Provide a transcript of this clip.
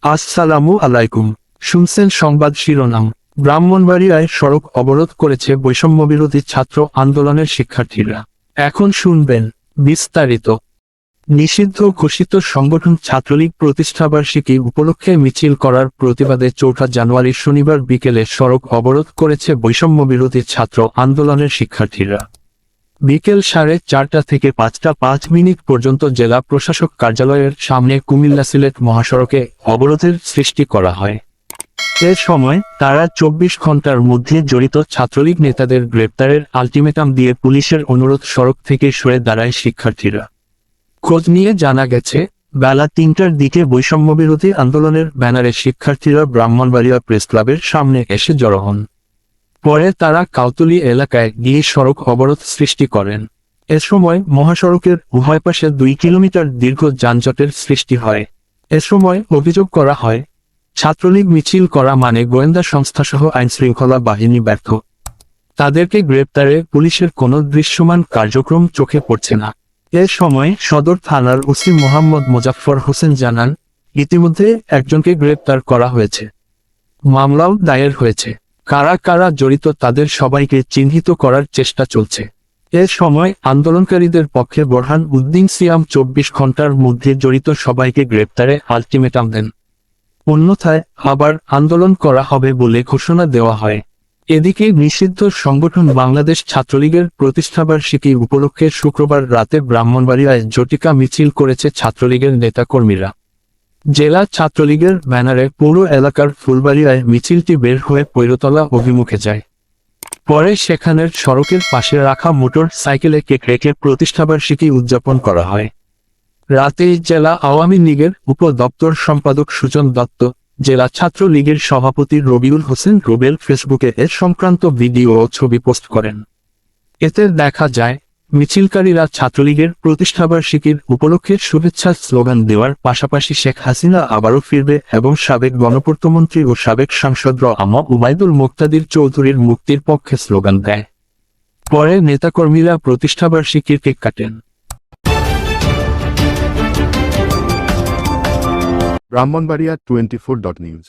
আসসালামু আলাইকুম। শুনছেন সংবাদ শিরোনাম। ব্রাহ্মণবাড়িয়ায় সড়ক অবরোধ করেছে বৈষম্যবিরোধী ছাত্র আন্দোলনের শিক্ষার্থীরা। এখন শুনবেন বিস্তারিত। নিষিদ্ধ ঘোষিত সংগঠন ছাত্রলীগ প্রতিষ্ঠাবার্ষিকী উপলক্ষে মিছিল করার প্রতিবাদে ৪ জানুয়ারি শনিবার বিকেলে সড়ক অবরোধ করেছে বৈষম্যবিরোধী ছাত্র আন্দোলনের শিক্ষার্থীরা। বিকেল 4:30 থেকে 5:05 পর্যন্ত জেলা প্রশাসক কার্যালয়ের সামনে কুমিল্লা সিলেট মহাসড়কে অবরোধের সৃষ্টি করা হয়। এ সময় তারা 24 ঘন্টার মধ্যে জড়িত ছাত্রলীগ নেতাদের গ্রেপ্তারের আলটিমেটাম দিয়ে পুলিশের অনুরোধ সড়ক থেকে সরে দাঁড়ায় শিক্ষার্থীরা। খোঁজ নিয়ে জানা গেছে, বেলা 3টার দিকে বৈষম্যবিরোধী আন্দোলনের ব্যানারে শিক্ষার্থীরা ব্রাহ্মণবাড়িয়া প্রেসক্লাবের সামনে এসে জড়ো হন। পরে তারা কাউতুলি এলাকায় গিয়ে সড়ক অবরোধ সৃষ্টি করেন। এ সময় মহাসড়কের উভয় পাশে 2 কিলোমিটার দীর্ঘ যানজটের সৃষ্টি হয়। এ সময় অভিযোগ করা হয়, ছাত্রলীগ মিছিল করা মানে গোয়েন্দা সংস্থাসহ আইনশৃঙ্খলা বাহিনী ব্যর্থ। তাদেরকে গ্রেপ্তারে পুলিশের কোনো দৃশ্যমান কার্যক্রম চোখে পড়ছে না। এ সময় সদর থানার ওসি মোহাম্মদ মোজাফফর হোসেন জানান, ইতিমধ্যে একজনকে গ্রেপ্তার করা হয়েছে। মামলাও দায়ের হয়েছে। কারা কারা জড়িত তাদের সবাইকে চিহ্নিত করার চেষ্টা চলছে। এ সময় আন্দোলনকারীদের পক্ষে বোরহান উদ্দিন সিয়াম 24 ঘন্টার মধ্যে জড়িত সবাইকে গ্রেপ্তারে আলটিমেটাম দেন। অন্যথায় আবার আন্দোলন করা হবে বলে ঘোষণা দেওয়া হয়। এদিকে নিষিদ্ধ সংগঠন বাংলাদেশ ছাত্রলীগের প্রতিষ্ঠাবার্ষিকী উপলক্ষে শুক্রবার রাতে ব্রাহ্মণবাড়িয়ায় ঝটিকা মিছিল করেছে ছাত্রলীগের নেতাকর্মীরা। জেলা ছাত্রলীগের ব্যানারে পৌর এলাকার ফুলবাড়িয়ায় মিছিলটি বের হয়ে পৈরতলা অভিমুখে যায়। পরে সেখানের সড়কের পাশে রাখা মোটর সাইকেলে কেক রেখে প্রতিষ্ঠাবার্ষিকী উদযাপন করা হয়। রাতেই জেলা আওয়ামী লীগের উপদপ্তর সম্পাদক সুজন দত্ত, জেলা ছাত্র লীগের সভাপতি রবিউল হোসেন রুবেল ফেসবুকে এ সংক্রান্ত ভিডিও ও ছবি পোস্ট করেন। এতে দেখা যায়, মিছিলকারীরা ছাত্রলীগের প্রতিষ্ঠাবার্ষিকীর উপলক্ষে শুভেচ্ছা স্লোগান দেওয়ার পাশাপাশি শেখ হাসিনা আবারও ফিরবে এবং সাবেক গণপূর্তমন্ত্রী ও সাবেক সাংসদ আম উবাইদুল মুক্তাদির চৌধুরীর মুক্তির পক্ষে স্লোগান দেয়। পরে নেতাকর্মীরা প্রতিষ্ঠাবার্ষিকীর কেক কাটেন। ব্রাহ্মণবাড়িয়া 24.নিউজ।